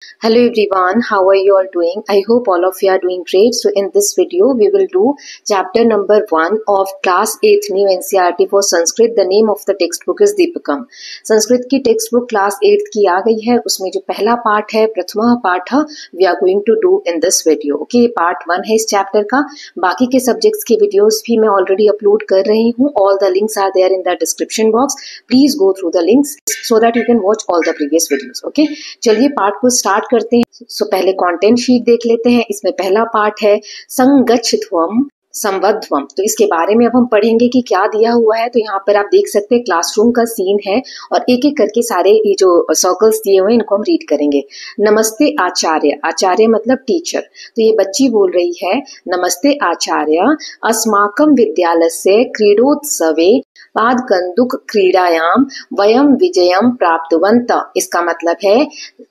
Hello everyone, how are you all doing? I hope all of you are doing great. So in this video, we will do chapter number 1 of class 8th new NCERT for Sanskrit. The name of the textbook is Deepakam. Sanskrit की text book class 8th की आ गई है. उसमें जो पहला part है, प्रथमा पाठ, we are going to do in this video. Okay, part 1 है इस चैप्टर का. बाकी के सब्जेक्ट्स की वीडियोस भी मैं ऑलरेडी अपलोड कर रही हूँ. All the links are there in the description box. Please go through the links so that you can watch all the previous videos. Okay, चलिए पार्ट को स्टार्ट करते हैं. सो पहले कंटेंट शीट देख लेते हैं. इसमें पहला पार्ट है संगच्छध्वम संवध्वम. तो इसके बारे में अब हम पढ़ेंगे कि क्या दिया हुआ है. तो यहाँ पर आप देख सकते हैं क्लासरूम का सीन है और एक एक करके सारे ये जो सर्कल्स दिए हुए हैं इनको हम रीड करेंगे. नमस्ते आचार्य. आचार्य मतलब टीचर. तो ये बच्ची बोल रही है, नमस्ते आचार्य, अस्माकं विद्यालयस्य क्रीडोत्सवे पादकंदुक क्रीडायाम वयम विजयम प्राप्तवंत. इसका मतलब है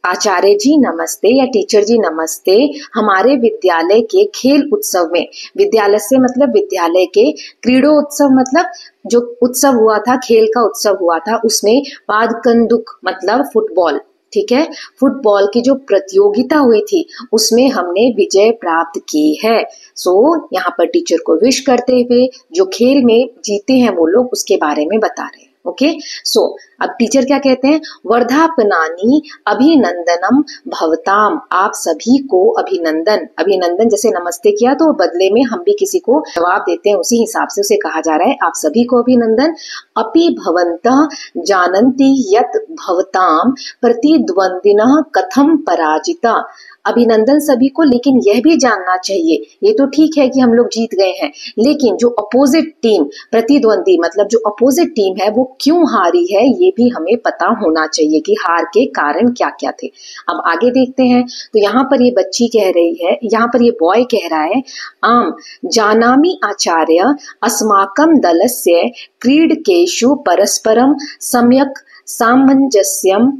आचार्य जी नमस्ते या टीचर जी नमस्ते, हमारे विद्यालय के खेल उत्सव में, विद्यालय से मतलब विद्यालय के, क्रीडोत्सव मतलब जो उत्सव हुआ था, खेल का उत्सव हुआ था, उसमें पादकंदुक मतलब फुटबॉल, ठीक है, फुटबॉल की जो प्रतियोगिता हुई थी उसमें हमने विजय प्राप्त की है. सो यहाँ पर टीचर को विश करते हुए जो खेल में जीते हैं वो लोग उसके बारे में बता रहे हैं. ओके, सो अब टीचर क्या कहते हैं, वर्धापनानि अभिनंदनम भवताम. आप सभी को अभिनंदन. अभिनंदन जैसे नमस्ते किया तो बदले में हम भी किसी को जवाब देते हैं, उसी हिसाब से उसे कहा जा रहा है आप सभी को अभिनंदन. अपि भवन्तः जानन्ति यत् भवताम प्रतिद्वंदिनः कथम पराजिता. अभिनंदन सभी को, लेकिन यह भी जानना चाहिए, ये तो ठीक है कि हम लोग जीत गए हैं, लेकिन जो अपोजिट टीम, प्रतिद्वंदी मतलब जो अपोजिट टीम है वो क्यों हारी है ये भी हमें पता होना चाहिए कि हार के कारण क्या क्या थे. अब आगे देखते हैं. तो यहाँ पर ये बच्ची कह रही है, यहाँ पर ये बॉय कह रहा है, आम जानामि आचार्य अस्माकं दलस्य क्रीडकेषु परस्परम सम्यक सामंजस्यम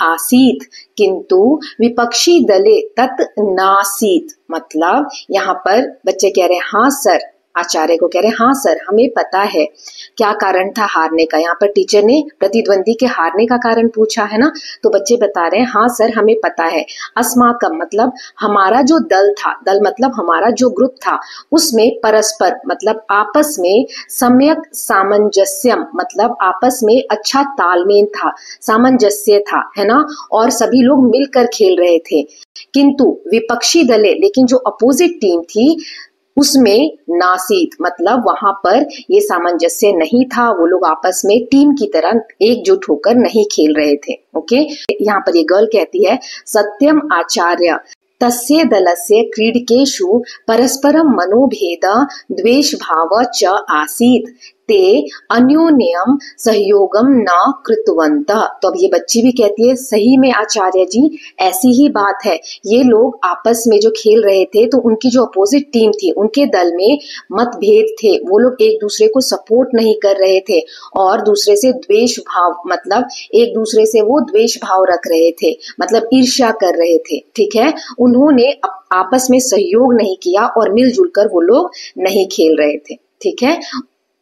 आसीत किंतु विपक्षी दले तत् नासीत. मतलब यहाँ पर बच्चे कह रहे हैं हाँ सर, आचार्य को कह रहे हैं हाँ सर, हमें पता है क्या कारण था हारने का. यहाँ पर टीचर ने प्रतिद्वंदी के हारने का कारण पूछा है ना, तो बच्चे बता रहे हैं हाँ सर हमें पता है. अस्माकम मतलब हमारा जो दल था, दल मतलब हमारा जो ग्रुप था, उसमें परस्पर मतलब आपस में, सम्यक सामंजस्यम मतलब आपस में अच्छा तालमेल था, सामंजस्य था, है ना, और सभी लोग मिलकर खेल रहे थे. किंतु विपक्षी दले, लेकिन जो अपोजिट टीम थी उसमें नासीत मतलब वहां पर ये सामंजस्य नहीं था, वो लोग आपस में टीम की तरह एकजुट होकर नहीं खेल रहे थे. ओके, यहाँ पर ये गर्ल कहती है, सत्यम आचार्य तस्य दलस्य क्रीडकेषु परस्परम मनोभेद द्वेष भाव च आसीत ते अन्योन्यम सहयोगम न कृतवन्तः. तो अब ये बच्ची भी कहती है, सही में आचार्य जी ऐसी ही बात है, ये लोग आपस में जो खेल रहे थे तो उनकी जो अपोजिट टीम थी उनके दल में मतभेद थे, वो लोग एक दूसरे को सपोर्ट नहीं कर रहे थे और दूसरे से द्वेष भाव मतलब एक दूसरे से वो द्वेष भाव रख रहे थे, मतलब ईर्ष्या कर रहे थे. ठीक है, उन्होंने आपस में सहयोग नहीं किया और मिलजुल कर वो लोग नहीं खेल रहे थे. ठीक है,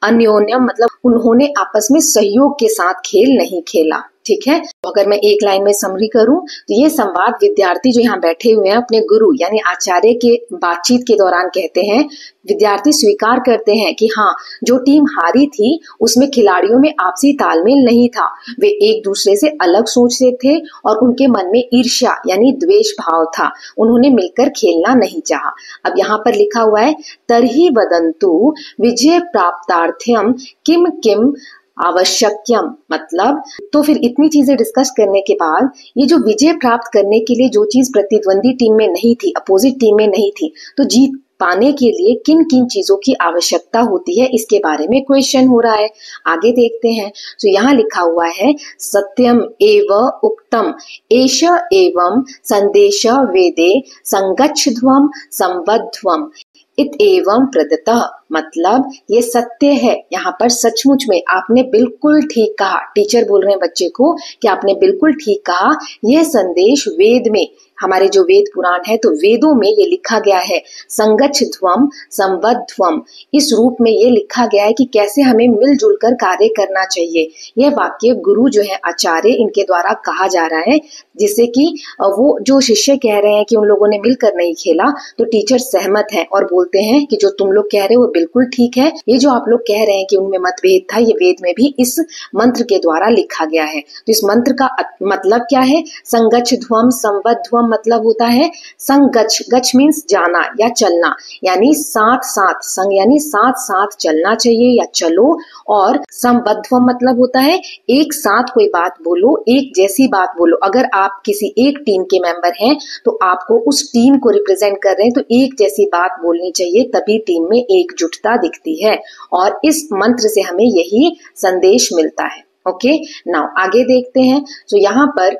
अन्योन्यम मतलब उन्होंने आपस में सहयोग के साथ खेल नहीं खेला. ठीक है, तो अगर मैं एक लाइन में समरी करूं तो ये संवाद विद्यार्थी जो यहाँ बैठे हुए हैं अपने गुरु यानी आचार्य के बातचीत के दौरान कहते हैं. विद्यार्थी स्वीकार करते हैं कि हाँ, जो टीम हारी थी उसमें खिलाड़ियों में आपसी तालमेल नहीं था, वे एक दूसरे से अलग सोच से थे और उनके मन में ईर्ष्या यानी द्वेष भाव था, उन्होंने मिलकर खेलना नहीं चाहा. अब यहाँ पर लिखा हुआ है, तरही वदंतु विजय प्राप्तार्थ्यम किम किम आवश्यक्यम. मतलब तो फिर इतनी चीजें डिस्कस करने के बाद ये जो विजय प्राप्त करने के लिए जो चीज प्रतिद्वंदी टीम में नहीं थी, अपोजिट टीम में नहीं थी, तो जीत पाने के लिए किन किन चीजों की आवश्यकता होती है इसके बारे में क्वेश्चन हो रहा है. आगे देखते हैं. तो यहाँ लिखा हुआ है, सत्यम एव उक्तम एष एवं संदेश वेदे संगच्छध्वम संवध्वम इत एवं प्रदत्तः. मतलब ये सत्य है, यहाँ पर सचमुच में आपने बिल्कुल ठीक कहा. टीचर बोल रहे हैं बच्चे को कि आपने बिल्कुल ठीक कहा, यह संदेश वेद में हमारे जो वेद पुराण है, तो वेदों में ये लिखा गया है संगच्छध्वम संवध्वम, इस रूप में ये लिखा गया है कि कैसे हमें मिलजुल कर कार्य करना चाहिए। यह वाक्य गुरु जो है आचार्य, इनके द्वारा कहा जा रहा है, जिससे कि वो जो शिष्य कह रहे हैं कि उन लोगों ने मिलकर नहीं खेला, तो टीचर सहमत है और बोलते हैं कि जो तुम लोग कह रहे हो वो बिल्कुल ठीक है, ये जो आप लोग कह रहे हैं कि उनमें मतभेद था, ये वेद में भी इस मंत्र के द्वारा लिखा गया है। तो इस मंत्र का मतलब क्या है? संगच्छध्वम संवध्वम मतलब होता है संगच्छ, गच्छ मीन्स जाना या चलना, यानी साथ साथ, संग यानी साथ साथ चलना चाहिए या चलो, और संवध्वम मतलब होता है एक साथ कोई बात बोलो, एक जैसी बात बोलो। अगर आप किसी एक टीम के मेंबर हैं तो आपको उस टीम को रिप्रेजेंट कर रहे हैं, तो एक जैसी बात बोलनी चाहिए, तभी टीम में एकजुटता दिखती है, और इस मंत्र से हमें यही संदेश मिलता है। ओके, नाउ आगे देखते हैं। तो यहाँ पर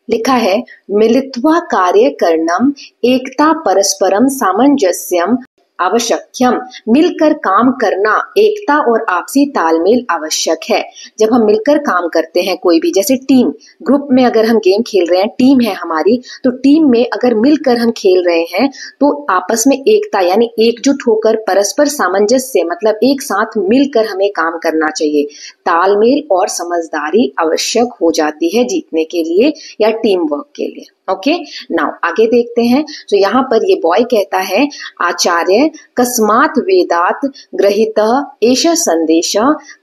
लिखा है मिलित्वा कार्य करणम एकता परस्परम सामंजस्यम आवश्यक्यम, मिलकर काम करना, एकता और आपसी तालमेल आवश्यक है। जब हम मिलकर काम करते हैं, कोई भी जैसे टीम, ग्रुप में अगर हम गेम खेल रहे हैं, टीम है हमारी, तो टीम में अगर मिलकर हम खेल रहे हैं तो आपस में एकता यानी एकजुट होकर परस्पर सामंजस्य मतलब एक साथ मिलकर हमें काम करना चाहिए। तालमेल और समझदारी आवश्यक हो जाती है जीतने के लिए या टीम वर्क के लिए। ओके, नाउ आगे देखते हैं। तो यहाँ पर ये बॉय कहता है आचार्य कस्मात् वेदात् गृहीतः एष संदेश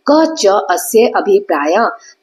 क च अस्य अभिप्राय।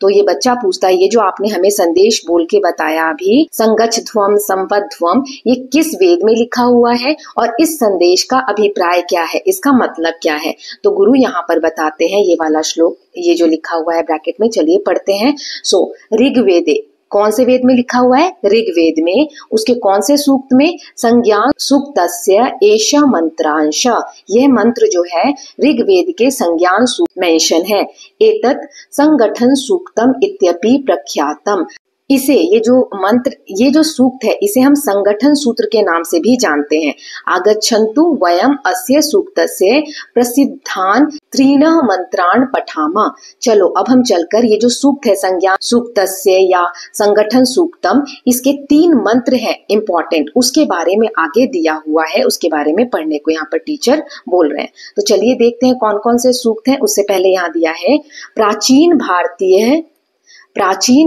तो ये बच्चा पूछता है, ये जो आपने हमें संदेश बोल के बताया अभी, संगच्छध्वम संवध्वम, ये किस वेद में लिखा हुआ है और इस संदेश का अभिप्राय क्या है, इसका मतलब क्या है? तो गुरु यहाँ पर बताते हैं ये वाला श्लोक, ये जो लिखा हुआ है ब्रैकेट में, चलिए पढ़ते हैं। सो ऋग्वेदे, कौन से वेद में लिखा हुआ है? ऋग्वेद में। उसके कौन से सूक्त में? संज्ञान सूक्तस्य एषा मंत्रांश, यह मंत्र जो है ऋग्वेद के संज्ञान सूक्त मेंशन है। एतत् संगठन सूक्तम इत्यपि प्रख्यातम, इसे, ये जो मंत्र, ये जो सूक्त है, इसे हम संगठन सूत्र के नाम से भी जानते हैं। आगच्छन्तु वयम अस्य सूक्तस्य प्रसिद्धान त्रीणः मंत्रान् पठामा। चलो अब हम चलकर ये जो सूक्त है संज्ञान सूक्तस्य या संगठन सूक्तम, इसके 3 मंत्र हैं इंपॉर्टेंट, उसके बारे में आगे दिया हुआ है, उसके बारे में पढ़ने को यहाँ पर टीचर बोल रहे हैं। तो चलिए देखते हैं कौन कौन से सूक्त हैं। उससे पहले यहाँ दिया है प्राचीन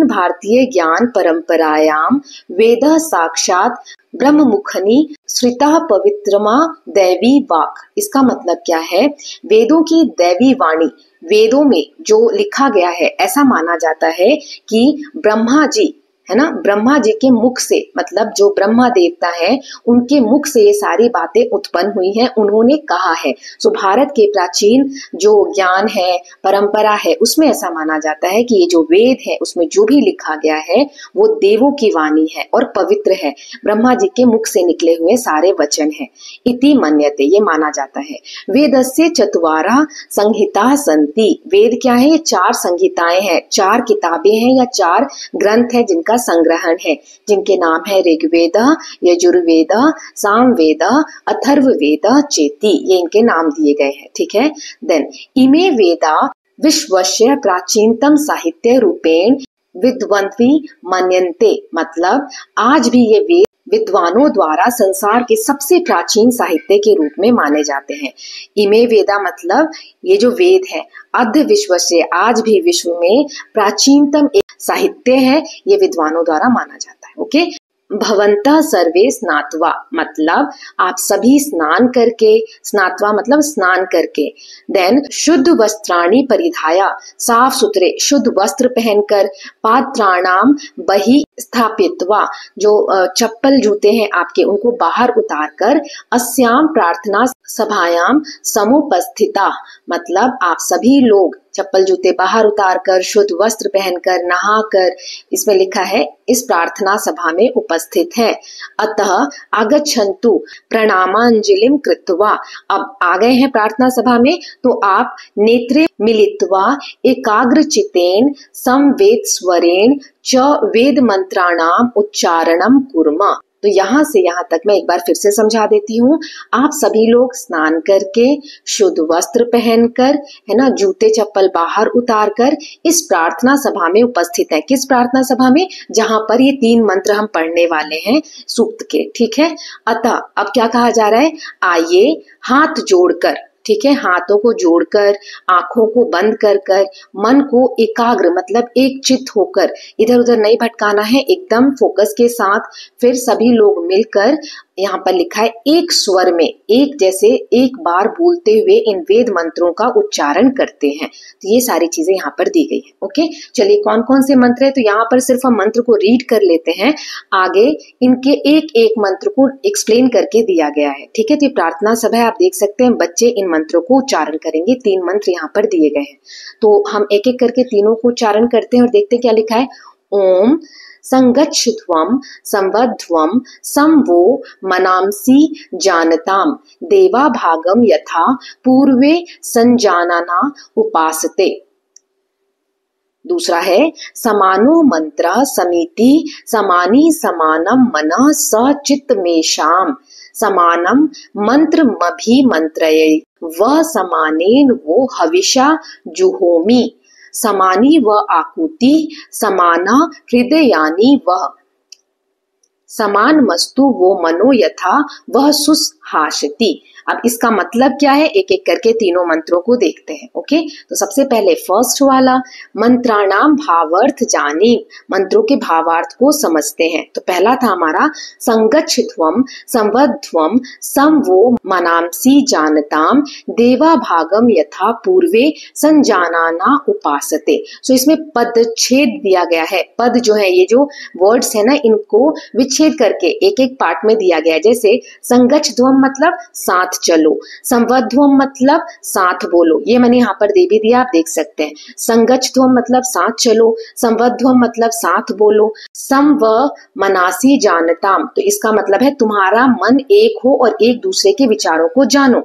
भारतीय ज्ञान परंपरायाम वेद साक्षात ब्रह्ममुखनी श्रिता पवित्रमा दैवी वाक। इसका मतलब क्या है? वेदों की दैवी वाणी, वेदों में जो लिखा गया है, ऐसा माना जाता है कि ब्रह्मा जी है ना, ब्रह्मा जी के मुख से, मतलब जो ब्रह्मा देवता है उनके मुख से ये सारी बातें उत्पन्न हुई हैं, उन्होंने कहा है। सो भारत के प्राचीन जो ज्ञान है, परंपरा है, उसमें ऐसा माना जाता है कि ये जो वेद है उसमें जो भी लिखा गया है वो देवों की वाणी है और पवित्र है, ब्रह्मा जी के मुख से निकले हुए सारे वचन है। इति मन्यते, ये माना जाता है। वेदस्य चत्वारः संहिताः सन्ति, वेद क्या है? ये 4 संहिताएं हैं, 4 किताबें हैं या 4 ग्रंथ है जिनका संग्रहण है, जिनके नाम है ऋग्वेद, यजुर्वेद, सामवेद, अथर्ववेद, चेति, ये इनके नाम दिए गए हैं। ठीक है, देन इमे वेदा विश्वस्य प्राचीनतम साहित्य रूपेण विद्वन्ति मन्यन्ते, मतलब आज भी ये वेद विद्वानों द्वारा संसार के सबसे प्राचीन साहित्य के रूप में माने जाते हैं। इमे वेदा मतलब ये जो वेद है, अद्य विश्व से, आज भी विश्व में प्राचीनतम एक साहित्य है, ये विद्वानों द्वारा माना जाता है। ओके, भवन्तः सर्वे स्नात्वा मतलब आप सभी स्नान करके, स्नात्वा मतलब स्नान करके, देन शुद्ध वस्त्राणि परिधाया, साफ सुथरे शुद्ध वस्त्र पहनकर, पात्राणाम बहि स्थापित्वा, जो चप्पल जूते हैं आपके उनको बाहर उतार कर, अस्याम प्रार्थना सभायाम समुपस्थिता मतलब आप सभी लोग चप्पल जूते बाहर उतार कर, शुद्ध वस्त्र पहनकर, नहाकर, इसमें लिखा है इस प्रार्थना सभा में उपस्थित है। अतः आगच्छन्तु प्रणामांजलिम कृत्वा, अब आ गए हैं प्रार्थना सभा में, तो आप नेत्रे मिलित्वा एकाग्रचित्तेन संवेद स्वरेण च वेद मंत्राणाम उच्चारणम कुर्म, तो यहाँ से यहाँ तक मैं एक बार फिर से समझा देती हूँ। आप सभी लोग स्नान करके शुद्ध वस्त्र पहनकर, है ना, जूते चप्पल बाहर उतार कर इस प्रार्थना सभा में उपस्थित हैं। किस प्रार्थना सभा में? जहां पर ये 3 मंत्र हम पढ़ने वाले हैं सूक्त के, ठीक है। अतः अब क्या कहा जा रहा है? आइए हाथ जोड़कर, ठीक है, हाथों को जोड़कर, आंखों को बंद कर कर, मन को एकाग्र मतलब एक चित्त होकर, इधर उधर नहीं भटकाना है, एकदम फोकस के साथ फिर सभी लोग मिलकर, यहाँ पर लिखा है एक स्वर में, एक जैसे एक बार बोलते हुए इन वेद मंत्रों का उच्चारण करते हैं। तो ये सारी चीजें यहाँ पर दी गई है। ओके, चलिए कौन कौन से मंत्र है? तो यहाँ पर सिर्फ हम मंत्र को रीड कर लेते हैं, आगे इनके एक एक मंत्र को एक्सप्लेन करके दिया गया है, ठीक है। तो ये प्रार्थना सभा है, आप देख सकते हैं बच्चे इन मंत्रों को उच्चारण करेंगे। 3 मंत्र यहाँ पर दिए गए हैं, तो हम एक एक करके तीनों को उच्चारण करते हैं और देखते हैं क्या लिखा है। ओम संगच्छध्वं संवध्वं संवो मनांसि जानताम देवाभागम यथा पूर्वे संजानना उपासते। दूसरा है समानो मंत्र समिति समानी समानम मनः सचित्तमेषाम समानम मंत्र मभि मंत्रये व समानेन वो हविषा जुहोमि समानी व आकुति समाना हृदयानि वह समान मस्तु वो मनो यथा वह सुहासति। अब इसका मतलब क्या है? एक एक करके तीनों मंत्रों को देखते हैं। ओके, तो सबसे पहले फर्स्ट वाला, मंत्राणाम भावार्थ जानी, मंत्रों के भावार्थ को समझते हैं। तो पहला था हमारा संगच्छध्वं संवध्वं संवो मनांसि जानताम देवा भागम यथा पूर्वे संजानाना उपासते। सो इसमें पदच्छेद दिया गया है। पद जो है, ये जो वर्ड्स है ना, इनको विच्छेद करके एक एक पार्ट में दिया गया है। जैसे संगच्छध्वं मतलब साथ चलो, संवध्वम मतलब साथ बोलो, ये मैंने यहाँ पर दे भी दिया, आप देख सकते हैं। संगच्छध्वम मतलब साथ चलो, संवध्वम मतलब साथ बोलो, संव मनासी जानताम, तो इसका मतलब है तुम्हारा मन एक हो और एक दूसरे के विचारों को जानो।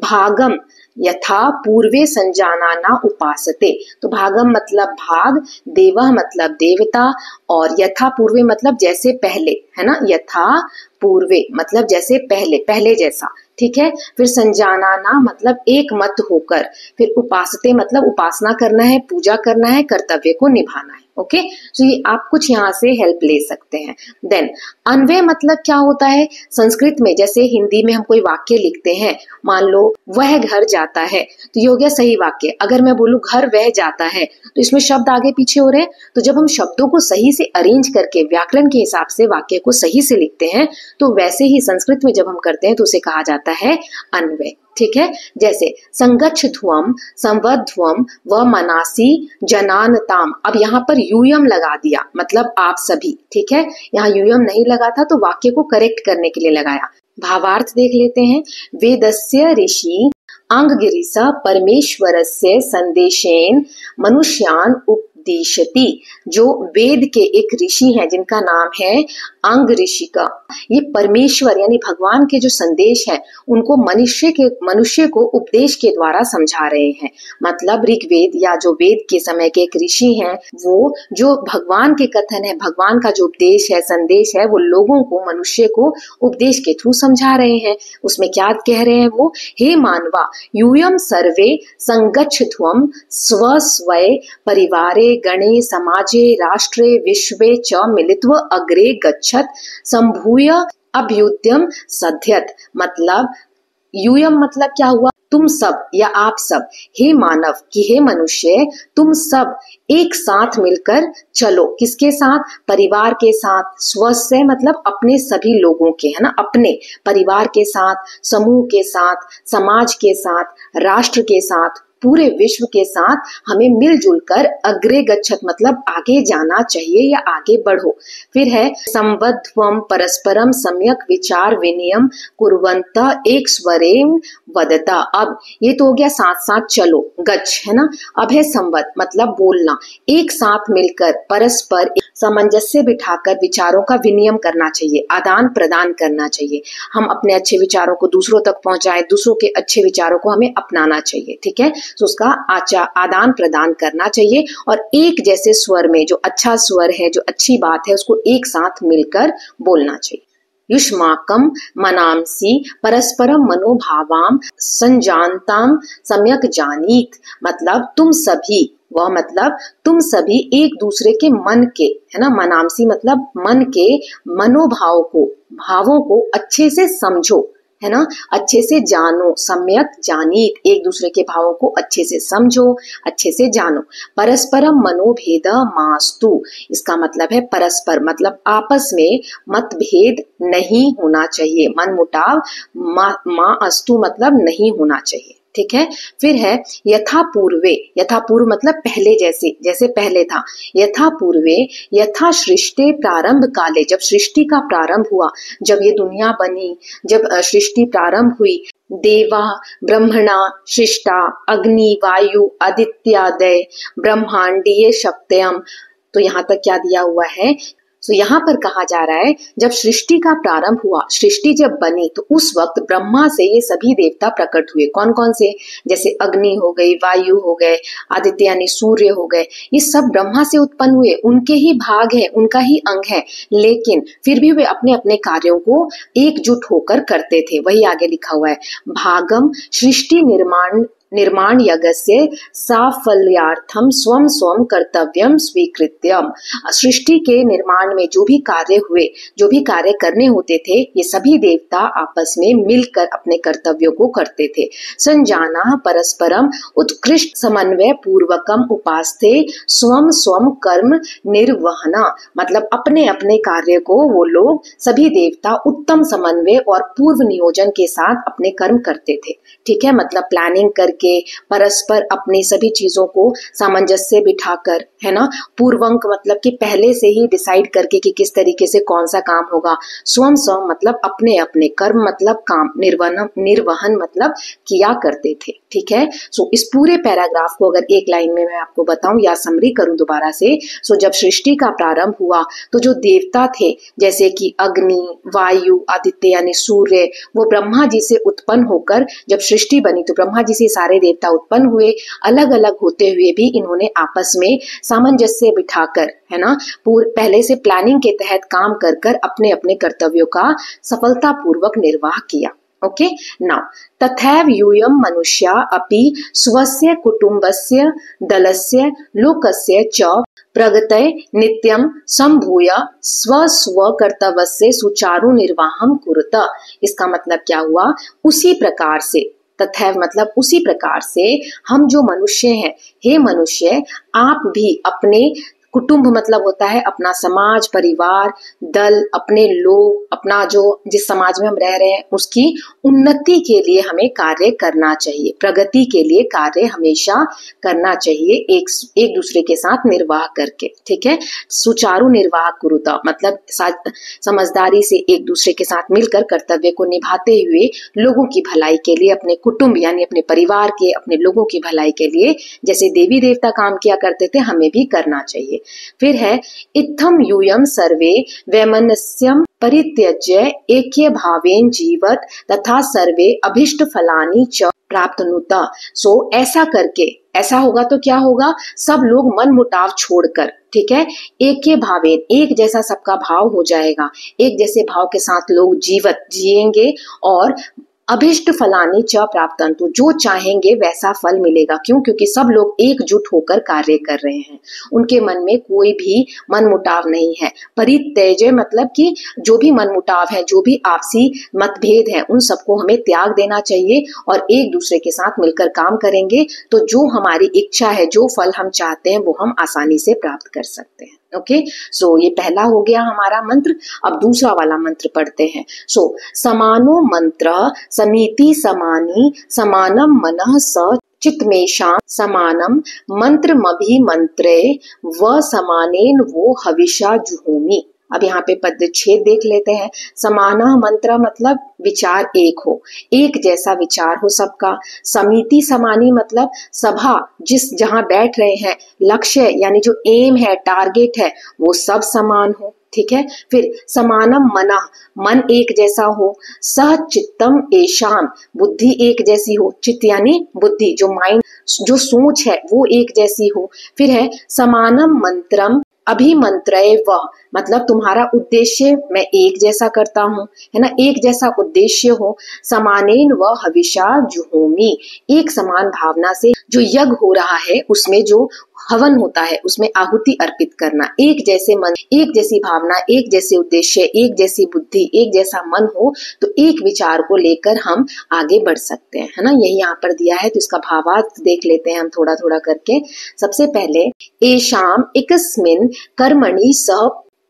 भागम यथा पूर्वे संजानाना उपासते, तो भागम मतलब भाग, देवा मतलब देवता, और यथा पूर्वे मतलब जैसे पहले, है ना, यथा पूर्वे मतलब जैसे पहले, पहले जैसा, ठीक है। फिर संजानाना मतलब एक मत होकर, फिर उपासते मतलब उपासना करना है, पूजा करना है, कर्तव्य को निभाना है। ओके, तो ये आप कुछ यहाँ से हेल्प ले सकते हैं। देन अन्वय मतलब क्या होता है? संस्कृत में जैसे हिंदी में हम कोई वाक्य लिखते हैं, मान लो वह घर जाता है, तो ये हो गया सही वाक्य। अगर मैं बोलूं घर वह जाता है, तो इसमें शब्द आगे पीछे हो रहे हैं। तो जब हम शब्दों को सही से अरेंज करके व्याकरण के हिसाब से वाक्य को सही से लिखते हैं, तो वैसे ही संस्कृत में जब हम करते हैं तो उसे कहा जाता है अन्वय, ठीक है। जैसे संगच्छध्वं संवध्वं व मनासी जनानताम, अब यहाँ पर यूयम लगा दिया, मतलब आप सभी, ठीक है। यहाँ यूयम नहीं लगा था तो वाक्य को करेक्ट करने के लिए लगाया। भावार्थ देख लेते हैं। वेदस्य ऋषि अंगगिरिस परमेश्वरस्य संदेशेन मनुष्यान उपदिशति, जो वेद के एक ऋषि हैं जिनका नाम है अंग ऋषि का, ये परमेश्वर यानी भगवान के जो संदेश है उनको मनुष्य को उपदेश के द्वारा समझा रहे हैं। मतलब ऋग्वेद या जो वेद के समय के एक ऋषि हैं, वो जो भगवान के कथन है, भगवान का जो उपदेश है, संदेश है, वो लोगों को, मनुष्य को उपदेश के थ्रू समझा रहे हैं। उसमें क्या कह रहे हैं वो? हे मानवा यूयम सर्वे संगच्छध्वं स्वस्वय परिवारे गणे समाजे राष्ट्रे विश्वे च मिलित्वा अग्रे गच्छ संभूय अभ्युद्यम सध्यत। मतलब यूयम मतलब क्या हुआ? तुम सब या आप सब, हे मानव कि हे मनुष्य, तुम सब एक साथ मिलकर चलो। किसके साथ? परिवार के साथ। स्वस्य मतलब अपने सभी लोगों के, है ना, अपने परिवार के साथ, समूह के साथ, समाज के साथ, राष्ट्र के साथ, पूरे विश्व के साथ हमें मिलजुल कर अग्रे गच्छत मतलब आगे जाना चाहिए या आगे बढ़ो। फिर है संवध्वं परस्परम सम्यक विचार विनियम कुर्वन्तः एक स्वरेण वदता। अब ये तो हो गया साथ साथ चलो, गच्छ, है ना। अब है संवद मतलब बोलना, एक साथ मिलकर परस्पर सामंजस्य बिठाकर विचारों का विनियम करना चाहिए, आदान प्रदान करना चाहिए। हम अपने अच्छे विचारों को दूसरों तक पहुंचाएं, दूसरों के अच्छे विचारों को हमें अपनाना चाहिए, ठीक है। तो उसका आदान प्रदान करना चाहिए और एक जैसे स्वर में, जो अच्छा स्वर है, जो अच्छी बात है, उसको एक साथ मिलकर बोलना चाहिए। युष्माकं मनांसि परस्परम मनोभावाम संजानताम सम्यक जानीत। मतलब तुम सभी, वह मतलब तुम सभी एक दूसरे के मन के, है ना, मनांसी मतलब मन के मनोभाव को, भावों को अच्छे से समझो, है ना, अच्छे से जानो, सम्यक जानीत, एक दूसरे के भावों को अच्छे से समझो, अच्छे से जानो। परस्परम मनोभेद मास्तु, इसका मतलब है परस्पर मतलब आपस में मतभेद नहीं होना चाहिए, मनमुटाव, मा अस्तु मतलब नहीं होना चाहिए। ठीक है। फिर है यथा पूर्वे, यथा पूर्व मतलब पहले जैसे, जैसे पहले था। यथा पूर्वे यथा सृष्टि प्रारंभ काले, जब सृष्टि का प्रारंभ हुआ, जब ये दुनिया बनी, जब सृष्टि प्रारंभ हुई, देवा ब्रह्मणा सृष्टा अग्नि वायु आदित्यादय ब्रह्मांडीय शक्त्यम। तो यहाँ तक क्या दिया हुआ है, तो यहाँ पर कहा जा रहा है जब सृष्टि का प्रारंभ हुआ, सृष्टि जब बनी, तो उस वक्त ब्रह्मा से ये सभी देवता प्रकट हुए। कौन कौन से, जैसे अग्नि हो गई, वायु हो गए, आदित्य यानी सूर्य हो गए, ये सब ब्रह्मा से उत्पन्न हुए, उनके ही भाग है, उनका ही अंग है, लेकिन फिर भी वे अपने अपने कार्यों को एकजुट होकर करते थे। वही आगे लिखा हुआ है, भागम सृष्टि निर्माण यज्ञस्य साफल्यार्थम स्वम स्वम कर्तव्यम स्वीकृत्यम। सृष्टि के निर्माण में जो भी कार्य हुए, जो भी कार्य करने होते थे, ये सभी देवता आपस में मिलकर अपने कर्तव्यों को करते थे। संजाना परस्परम उत्कृष्ट समन्वय पूर्वकम उपास्ते स्वम स्वम कर्म निर्वहना। मतलब अपने अपने कार्य को वो लोग सभी देवता उत्तम समन्वय और पूर्व नियोजन के साथ अपने कर्म करते थे। ठीक है, मतलब प्लानिंग करके, परस्पर अपनी सभी चीजों को सामंजस्य बिठाकर, है ना, पूर्वंक मतलब कि पहले से ही डिसाइड करके कि किस तरीके से कौन सा काम होगा। स्वम स्वम मतलब अपने अपने, कर्म मतलब काम, निर्वहन मतलब किया करते थे। ठीक है। सो इस पूरे पैराग्राफ को अगर एक लाइन में मैं आपको बताऊं या समरी करूं दोबारा से, सो जब सृष्टि का प्रारंभ हुआ तो जो देवता थे, जैसे कि अग्नि, वायु, आदित्य यानी सूर्य, वो ब्रह्मा जी से उत्पन्न होकर जब सृष्टि बनी तो ब्रह्मा जी से सारे देवता उत्पन्न हुए। अलग अलग होते हुए भी इन्होंने आपस में सामंजस्य बिठाकर, है ना, पहले से प्लानिंग के तहत काम कर कर अपने अपने कर्तव्यों का सफलता पूर्वक निर्वाह किया। ओके, नाउ तथैव यूयम मनुष्या अपि स्वस्य कुटुंबस्य दलस्य लोकस्य च प्रगतये नित्यं संभूय स्व स्व कर्तव्यस्य सुचारु निर्वाहं कुरुत। इसका मतलब क्या हुआ, उसी प्रकार से, तथैव मतलब उसी प्रकार से हम जो मनुष्य हैं, हे मनुष्य आप भी अपने कुटुंब मतलब होता है अपना समाज, परिवार, दल, अपने लोग, अपना जो जिस समाज में हम रह रहे हैं उसकी उन्नति के लिए हमें कार्य करना चाहिए, प्रगति के लिए कार्य हमेशा करना चाहिए, एक दूसरे के साथ निर्वाह करके। ठीक है, सुचारू निर्वाह कुरुता मतलब समझदारी से एक दूसरे के साथ मिलकर कर्तव्य को निभाते हुए लोगों की भलाई के लिए, अपने कुटुंब यानी अपने परिवार के, अपने लोगों की भलाई के लिए जैसे देवी देवता काम किया करते थे, हमें भी करना चाहिए। फिर है इत्थम यूयम सर्वे वैमनस्यम परित्यज्य ऐक्य भावेन जीवत तथा सर्वे अभिष्ट फलानि च प्राप्तनुत। सो ऐसा करके, ऐसा होगा तो क्या होगा, सब लोग मन मुटाव छोड़कर, ठीक है, ऐक्य भावेन एक जैसा सबका भाव हो जाएगा, एक जैसे भाव के साथ लोग जीवत जिएंगे और अभिष्ट फलानी च प्राप्तंतु जो चाहेंगे वैसा फल मिलेगा। क्यों? क्योंकि सब लोग एकजुट होकर कार्य कर रहे हैं, उनके मन में कोई भी मनमुटाव नहीं है। परित्यज्य मतलब कि जो भी मनमुटाव है, जो भी आपसी मतभेद है, उन सबको हमें त्याग देना चाहिए और एक दूसरे के साथ मिलकर काम करेंगे तो जो हमारी इच्छा है, जो फल हम चाहते हैं वो हम आसानी से प्राप्त कर सकते हैं। ओके, सो ये पहला हो गया हमारा मंत्र। अब दूसरा वाला मंत्र पढ़ते हैं। सो समानो मंत्र समीति समानी समानम मनः स चित्मेषां समानम मंत्रमभिमंत्रे व समानेन वो हविषा जुहोमि। अब यहाँ पे पदच्छेद देख लेते हैं। समाना मंत्र मतलब विचार एक हो, एक जैसा विचार हो सबका। समिति समानी मतलब सभा जिस जहाँ बैठ रहे हैं, लक्ष्य यानी जो एम है, टारगेट है, वो सब समान हो। ठीक है, फिर समानम मना मन एक जैसा हो, सह चित्तम एशाम बुद्धि एक जैसी हो, चित्त यानी बुद्धि जो माइंड जो सोच है वो एक जैसी हो। फिर है समानम मंत्रम अभिमंत्रय वह मतलब तुम्हारा उद्देश्य मैं एक जैसा करता हूँ, है ना, एक जैसा उद्देश्य हो। समानेन व हविषा जुहोमी, एक समान भावना से जो यज्ञ हो रहा है उसमें जो हवन होता है उसमें आहुति अर्पित करना। एक जैसे मन, एक जैसी भावना, एक जैसे उद्देश्य, एक जैसी बुद्धि, एक जैसा मन हो तो एक विचार को लेकर हम आगे बढ़ सकते हैं, है ना। यही यहाँ पर दिया है तो इसका भावार्थ देख लेते हैं हम थोड़ा थोड़ा करके। सबसे पहले एषाम एकस्मिन् कर्मणि सह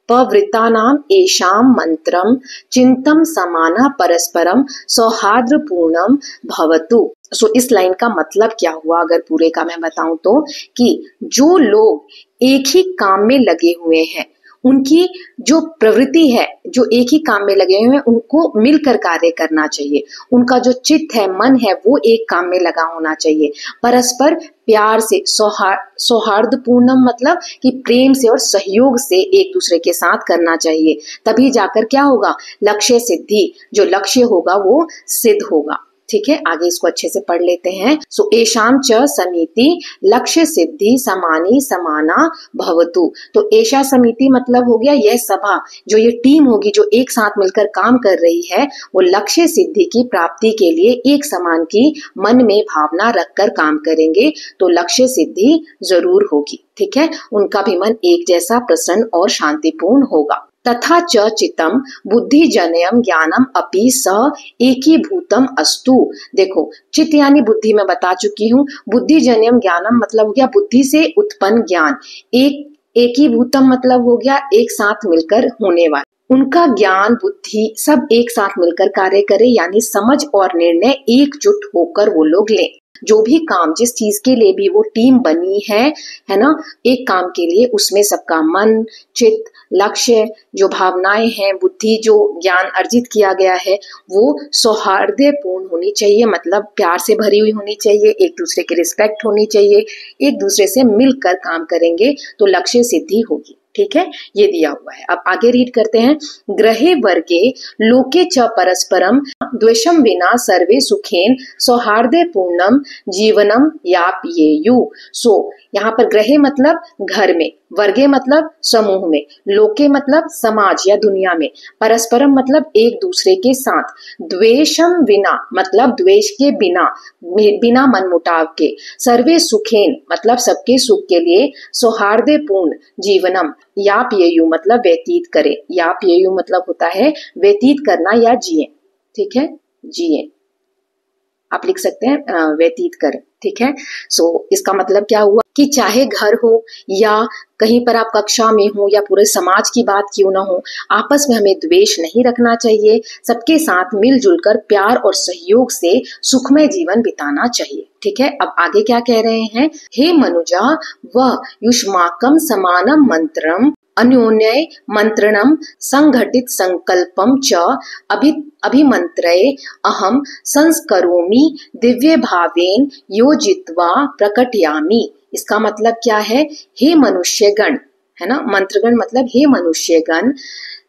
पवृत्तानाम एषाम मंत्रम चिंतम समाना परस्परम सौहार्दपूर्णम भवतु। इस लाइन का मतलब क्या हुआ अगर पूरे का मैं बताऊं तो, कि जो लोग एक ही काम में लगे हुए हैं, उनकी जो प्रवृत्ति है, जो एक ही काम में लगे हुए हैं, उनको मिलकर कार्य करना चाहिए। उनका जो चित्त है, मन है, वो एक काम में लगा होना चाहिए। परस्पर प्यार से, सौहार्दपूर्णम मतलब कि प्रेम से और सहयोग से एक दूसरे के साथ करना चाहिए। तभी जाकर क्या होगा, लक्ष्य सिद्धि, जो लक्ष्य होगा वो सिद्ध होगा। ठीक है, आगे इसको अच्छे से पढ़ लेते हैं। सो एशाम च समिति लक्ष्य सिद्धि समानी समाना भवतु। तो एशा समिति मतलब हो गया यह सभा, जो ये टीम होगी जो एक साथ मिलकर काम कर रही है, वो लक्ष्य सिद्धि की प्राप्ति के लिए एक समान की मन में भावना रखकर काम करेंगे तो लक्ष्य सिद्धि जरूर होगी। ठीक है, उनका भी मन एक जैसा प्रसन्न और शांतिपूर्ण होगा। तथा च चितम बुद्धि जनयम ज्ञानम अपि स एकीभूतम अस्तु। देखो, चित्त यानी बुद्धि में बता चुकी हूँ, बुद्धि जनयम ज्ञानम मतलब हो गया बुद्धि से उत्पन्न ज्ञान, एकीभूतम मतलब हो गया एक साथ मिलकर होने वाला। उनका ज्ञान बुद्धि सब एक साथ मिलकर कार्य करे, यानी समझ और निर्णय एकजुट होकर वो लोग लें। जो भी काम, जिस चीज के लिए भी वो टीम बनी है ना, एक काम के लिए, उसमें सबका मन, चित्त, लक्ष्य, जो भावनाएं हैं, बुद्धि, जो ज्ञान अर्जित किया गया है, वो सौहार्दपूर्ण होनी चाहिए, मतलब प्यार से भरी हुई होनी चाहिए, एक दूसरे की रिस्पेक्ट होनी चाहिए, एक दूसरे से मिलकर काम करेंगे तो लक्ष्य सिद्धि होगी। ठीक है, ये दिया हुआ है। अब आगे रीड करते हैं। ग्रहे वर्गे लोके च परस्परम द्वेषम विना सर्वे सुखेन सौहार्दे पूर्णम जीवनम यापयेयु। सो यहाँ पर ग्रहे मतलब घर में, वर्गे मतलब समूह में, लोके मतलब समाज या दुनिया में, परस्परम मतलब एक दूसरे के साथ, द्वेषम विना मतलब द्वेष के बिना, बिना मनमुटाव के, सर्वे सुखेन मतलब सबके सुख के लिए, सौहार्दे पूर्ण जीवनम, यापयेयु मतलब व्यतीत करे, यापयेयु मतलब होता है व्यतीत करना या जिए। ठीक है, जिए आप लिख सकते हैं व्यतीत कर। ठीक है, सो इसका मतलब क्या हुआ कि चाहे घर हो या कहीं पर आप कक्षा में हो या पूरे समाज की बात क्यों ना हो, आपस में हमें द्वेष नहीं रखना चाहिए, सबके साथ मिलजुल कर प्यार और सहयोग से सुखमय जीवन बिताना चाहिए। ठीक है, अब आगे क्या कह रहे हैं। हे मनुजा वह युष्माकम समानम मंत्रम अन्योन्य मंत्रणम संघटित संकल्पम च अभिमंत्रये अहम संस्करोमि दिव्य भावेन योजित्वा प्रकटयामि। इसका मतलब क्या है, हे मनुष्यगण, है ना, मंत्रगण मतलब हे मनुष्यगण,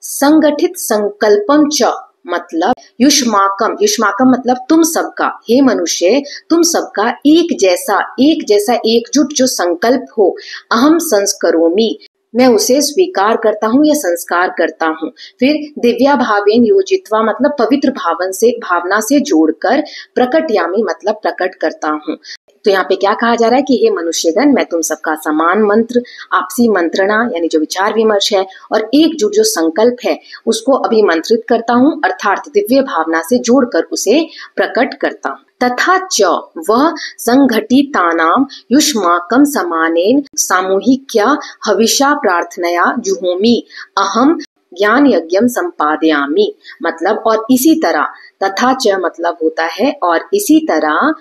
संगठित संकल्पम च मतलब युष्माकम, युष्माकम मतलब तुम सबका, हे मनुष्य तुम सबका एक जैसा एकजुट जो संकल्प हो, अहम संस्करोमि मैं उसे स्वीकार करता हूँ या संस्कार करता हूँ। फिर दिव्या भावेन योजित्वा मतलब पवित्र भावना से जोड़कर, प्रकटयामि मतलब प्रकट करता हूँ। तो यहाँ पे क्या कहा जा रहा है कि हे मनुष्यगण, मैं तुम सबका समान मंत्र, आपसी मंत्रणा यानी जो विचार विमर्श है और एकजुट जो संकल्प है उसको अभिमंत्रित करता हूँ, अर्थात दिव्य भावना से जोड़कर उसे प्रकट करता हूँ। तथा च वह संघटितानाम युष्माकम समानेन सामूहिक्या हविषा प्रार्थनया जुहोमि अहम ज्ञान यज्ञम संपादयामि। मतलब और इसी तरह, तथा च मतलब होता है और इसी तरह,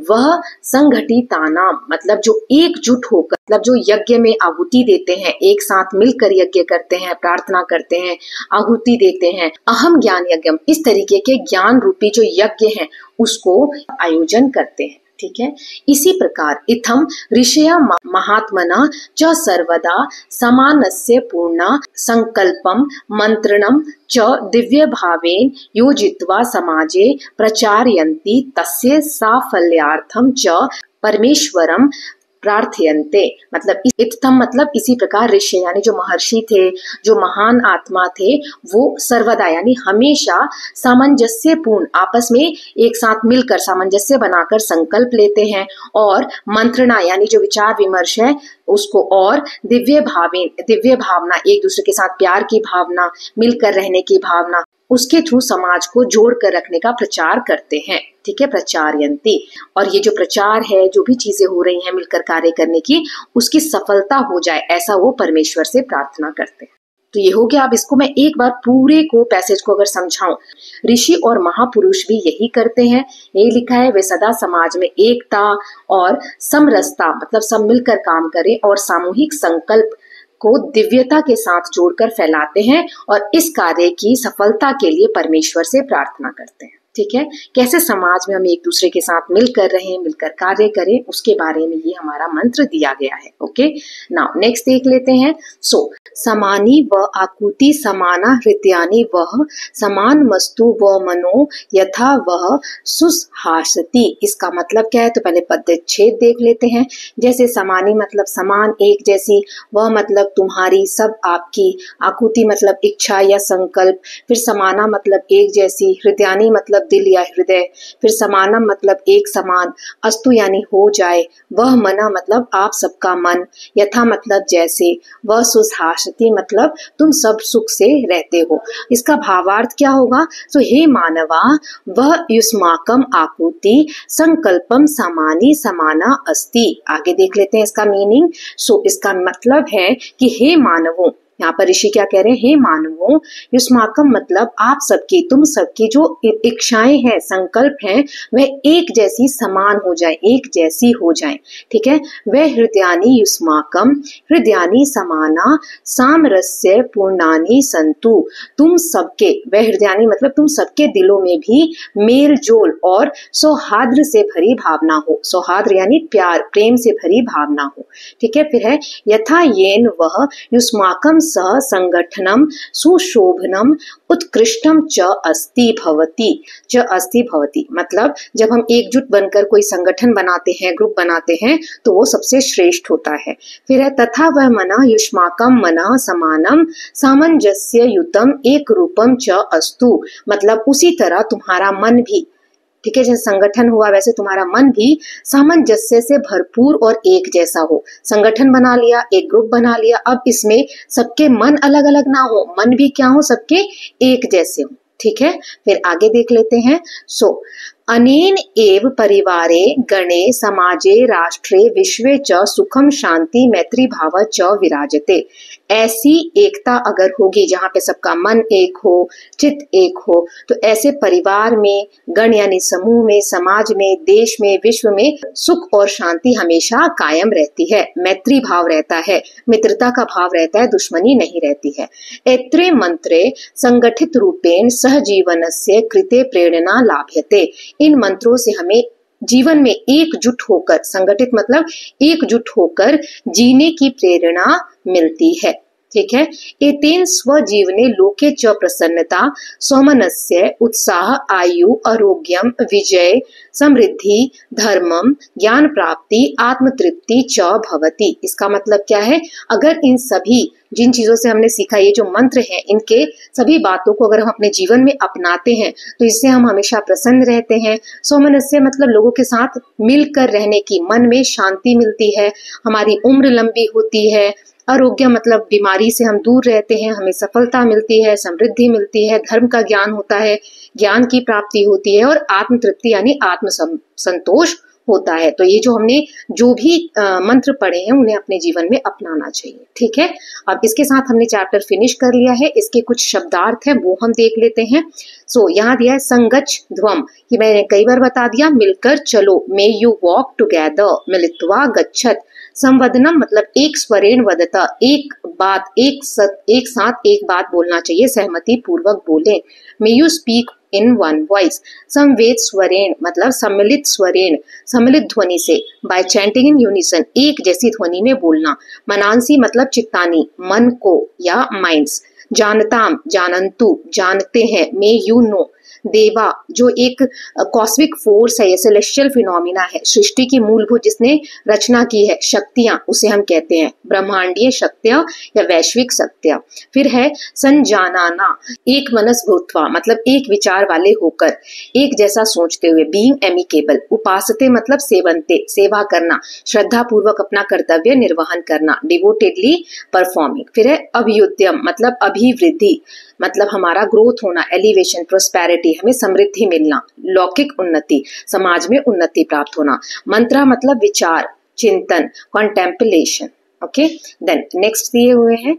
वह संघटितानाम मतलब जो एकजुट होकर, मतलब जो यज्ञ में आहुति देते हैं, एक साथ मिलकर यज्ञ करते हैं, प्रार्थना करते हैं, आहुति देते हैं, अहम ज्ञान यज्ञम इस तरीके के ज्ञान रूपी जो यज्ञ हैं उसको आयोजन करते हैं। ठीक है, इसी प्रकार इथम ऋषया महात्मना च सर्वदा समानस्य पूर्णा संकल्पम मंत्रणम च दिव्य भावेन योजित्वा समाजे प्रचारयन्ति तस्य साफल्यार्थम च परमेश्वरम प्रार्थयन्ते, मतलब इत्थम मतलब इसी प्रकार ऋषि यानी जो महर्षि थे, जो महान आत्मा थे, वो सर्वदा यानी हमेशा सामंजस्य पूर्ण आपस में एक साथ मिलकर सामंजस्य बनाकर संकल्प लेते हैं और मंत्रणा यानी जो विचार विमर्श है उसको और दिव्य भावना, एक दूसरे के साथ प्यार की भावना, मिलकर रहने की भावना, उसके थ्रू समाज को जोड़ कर रखने का प्रचार करते हैं। ठीक है, प्रचारयन्ति। और ये जो प्रचार है, जो भी चीजें हो रही हैं मिलकर कार्य करने की, उसकी सफलता हो जाए ऐसा वो परमेश्वर से प्रार्थना करते हैं। तो ये हो गया। अब इसको मैं एक बार पूरे को पैसेज को अगर समझाऊं, ऋषि और महापुरुष भी यही करते हैं। यही लिखा है, वे सदा समाज में एकता और समरसता मतलब सब मिलकर काम करें और सामूहिक संकल्प को दिव्यता के साथ जोड़कर फैलाते हैं और इस कार्य की सफलता के लिए परमेश्वर से प्रार्थना करते हैं। ठीक है, कैसे समाज में हम एक दूसरे के साथ मिलकर रहें, मिलकर कार्य करें, उसके बारे में ये हमारा मंत्र दिया गया है। ओके, नाउ नेक्स्ट देख लेते हैं। सो समानी व आकुति समाना हृदयानि वह समान मस्तु व मनो यथा वह सुहासति। इसका मतलब क्या है, तो पहले पदच्छेद देख लेते हैं। जैसे समानी मतलब समान, एक जैसी, वह मतलब तुम्हारी, सब आपकी, आकुति मतलब इच्छा या संकल्प, फिर समाना मतलब एक जैसी, हृदयानि मतलब दिल या हृदय, फिर समानम मतलब एक समान, अस्तु यानी हो जाए, वह मना मतलब आप सबका मन, यथा मतलब जैसे, वह सुहासति मतलब तुम सब सुख से रहते हो। इसका भावार्थ क्या होगा, तो हे मानवा वह युष्माकम आकुति संकल्पम समानी समाना अस्ति। आगे देख लेते हैं इसका मीनिंग। सो इसका मतलब है कि हे मानवों, यहाँ पर ऋषि क्या कह रहे हैं, हे मानवों, युष्माकम मतलब आप सबकी, तुम सबकी जो इच्छाएं हैं, संकल्प हैं, वह एक जैसी समान हो जाए, एक जैसी हो जाए। ठीक है, वह हृदयानि युष्माकम हृदयानि समाना सामरस्य पूर्णानि संतु। तुम सबके, वह हृदयानि मतलब तुम सबके दिलों में भी मेल जोल और सौहार्द से भरी भावना हो। सौहार्द यानी प्यार, प्रेम से भरी भावना हो। ठीक है, फिर है यथा येन वह युष्माकम सह संगठनम सुशोभनम उत्कृष्टम च अस्ति भवति मतलब जब हम एकजुट बनकर कोई संगठन बनाते हैं, ग्रुप बनाते हैं, तो वो सबसे श्रेष्ठ होता है। फिर है तथा वह मना युष्माकम मना समानम सामंजस्य युतम एक रूपम च अस्तु मतलब उसी तरह तुम्हारा मन भी, ठीक है, जैसे संगठन हुआ वैसे तुम्हारा मन भी सामंजस्य से भरपूर और एक जैसा हो। संगठन बना लिया, एक ग्रुप बना लिया, अब इसमें सबके मन अलग अलग ना हो, मन भी क्या हो, सबके एक जैसे हो। ठीक है, फिर आगे देख लेते हैं। सो अनेन एव परिवारे गणे समाजे राष्ट्रे विश्वे च सुखम शांति मैत्री भाव च विराजते। ऐसी एकता अगर होगी जहाँ पे सबका मन एक हो, चित्त एक हो, तो ऐसे परिवार में, गण यानी समूह में, समाज में, देश में, विश्व में सुख और शांति हमेशा कायम रहती है। मैत्री भाव रहता है, मित्रता का भाव रहता है, दुश्मनी नहीं रहती है। एत्रे मंत्रे संगठित रूपेण सहजीवनस्य कृते प्रेरणा लाभ्यते। इन मंत्रों से हमें जीवन में एकजुट होकर, संगठित मतलब एकजुट होकर जीने की प्रेरणा मिलती है। ठीक है, एतेन स्वजीवने लोके च प्रसन्नता सौमनस्य उत्साह आयु आरोग्यम विजय समृद्धि धर्मम ज्ञान प्राप्ति आत्मतृप्ति च भवति। इसका मतलब क्या है, अगर इन सभी जिन चीजों से हमने सीखा, ये जो मंत्र हैं, इनके सभी बातों को अगर हम अपने जीवन में अपनाते हैं तो इससे हम हमेशा प्रसन्न रहते हैं। सौमनस्य मतलब लोगों के साथ मिलकर रहने की, मन में शांति मिलती है, हमारी उम्र लंबी होती है। आरोग्य मतलब बीमारी से हम दूर रहते हैं, हमें सफलता मिलती है, समृद्धि मिलती है, धर्म का ज्ञान होता है, ज्ञान की प्राप्ति होती है, और आत्म तृप्ति यानी आत्म संतोष होता है। तो ये जो हमने जो भी मंत्र पढ़े हैं उन्हें अपने जीवन में अपनाना चाहिए। ठीक है, अब इसके साथ हमने चैप्टर फिनिश कर लिया है। इसके कुछ शब्दार्थ हैं वो हम देख लेते हैं। सो यहाँ दिया है संगच्छ ध्वम, कि मैंने कई बार बता दिया, मिलकर चलो, मे यू वॉक टुगेदर, मिलित्वा गच्छत। संवदनम मतलब एक स्वरेण वदता, एक बात, एक साथ एक बात बोलना चाहिए, सहमति पूर्वक बोले। May you speak in one voice. संवेद स्वरेण मतलब सम्मिलित स्वरेण, सम्मिलित ध्वनि से, बाय चैंटिंग इन यूनिसन, एक जैसी ध्वनि में बोलना। मनांसी मतलब चित्तानी, मन को या माइंड्स। जानताम जानंतु जानते हैं, मे यू नो। देवा जो एक कॉस्मिक फोर्स है, ये सेलेस्टियल फिनोमिना है, सृष्टि की मूलभूत जिसने रचना की है, शक्तियां उसे हम कहते हैं ब्रह्मांडीय शक्तियां या वैश्विक शक्तियां। फिर है संजानाना, एक मनस भूत्वा मतलब एक विचार वाले होकर, एक जैसा सोचते हुए, बीइंग एमिकेबल। उपासते मतलब सेवनते सेवा करना, श्रद्धा पूर्वक अपना कर्तव्य निर्वहन करना, डिवोटेडली परफॉर्मिंग। फिर है अभ्युदयम मतलब अभिवृद्धि, मतलब हमारा ग्रोथ होना, एलिवेशन, प्रोस्पेरिटी, हमें समृद्धि मिलना, लौकिक उन्नति, समाज में उन्नति प्राप्त होना। मंत्र मतलब विचार, चिंतन, कॉन्टेम्पलेशन। ओके, देन नेक्स्ट दिए हुए हैं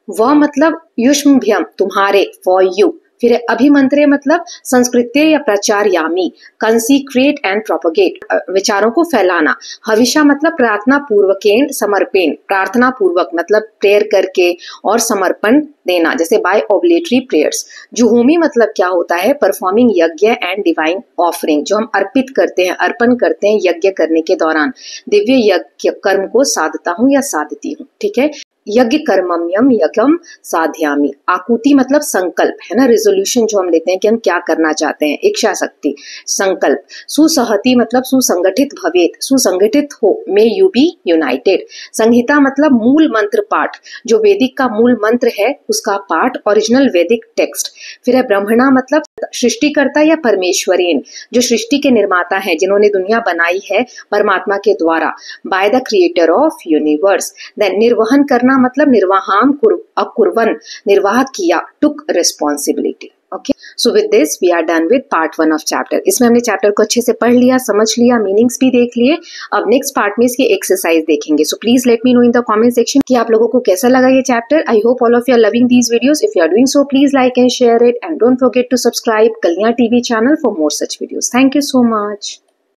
वह मतलब युष्मभ्यम तुम्हारे, फॉर यू। फिर अभिमंत्रे मतलब संस्कृत्य या प्रचारयामी, कंसीक्रेट एंड प्रोपगेट, विचारों को फैलाना। हविषा मतलब प्रार्थना पूर्वकेन समर्पेण, प्रार्थना पूर्वक मतलब प्रेयर करके और समर्पण देना, जैसे बाय ओब्लेटरी प्रेयर्स। जुहोमी मतलब क्या होता है, परफॉर्मिंग यज्ञ एंड डिवाइन ऑफरिंग, जो हम अर्पित करते हैं, अर्पण करते हैं यज्ञ करने के दौरान। दिव्य यज्ञ कर्म को साधता हूँ या साधती हूँ, ठीक है। यज्ञ कर्मम्यम यज्ञम साध्यामि, आकुति मतलब संकल्प है ना, रेजोल्यूशन जो हम लेते हैं कि हम क्या करना चाहते हैं, इच्छा शक्ति, संकल्प। सुसहति मतलब सुसंगठित भवेत, सुसंगठित हो, मे यू बी यूनाइटेड। संहिता मतलब मूल मंत्र पाठ, जो वैदिक का मूल मंत्र है उसका पाठ, ओरिजिनल वैदिक टेक्स्ट। फिर है ब्रह्मणा मतलब सृष्टिकर्ता या परमेश्वरेन, जो सृष्टि के निर्माता है, जिन्होंने दुनिया बनाई है परमात्मा के द्वारा, by the creator of universe. Then निर्वहन करना मतलब निर्वाहाम अकुर्वन, निर्वाह किया, took responsibility. Okay, so with this we are done with part 1 of chapter. इसमें हमने चैप्टर को अच्छे से पढ़ लिया, समझ लिया, मीनिंग्स भी देख लिए। अब नेक्स्ट पार्ट में इसकी एक्सरसाइज देखेंगे। So please let me know in the comment section कि आप लोगों को कैसा लगा ये चैप्टर। I hope all of you are loving these videos. If you are doing so please like and share it, and don't forget to subscribe Kalyan TV channel for more such videos. Thank you so much.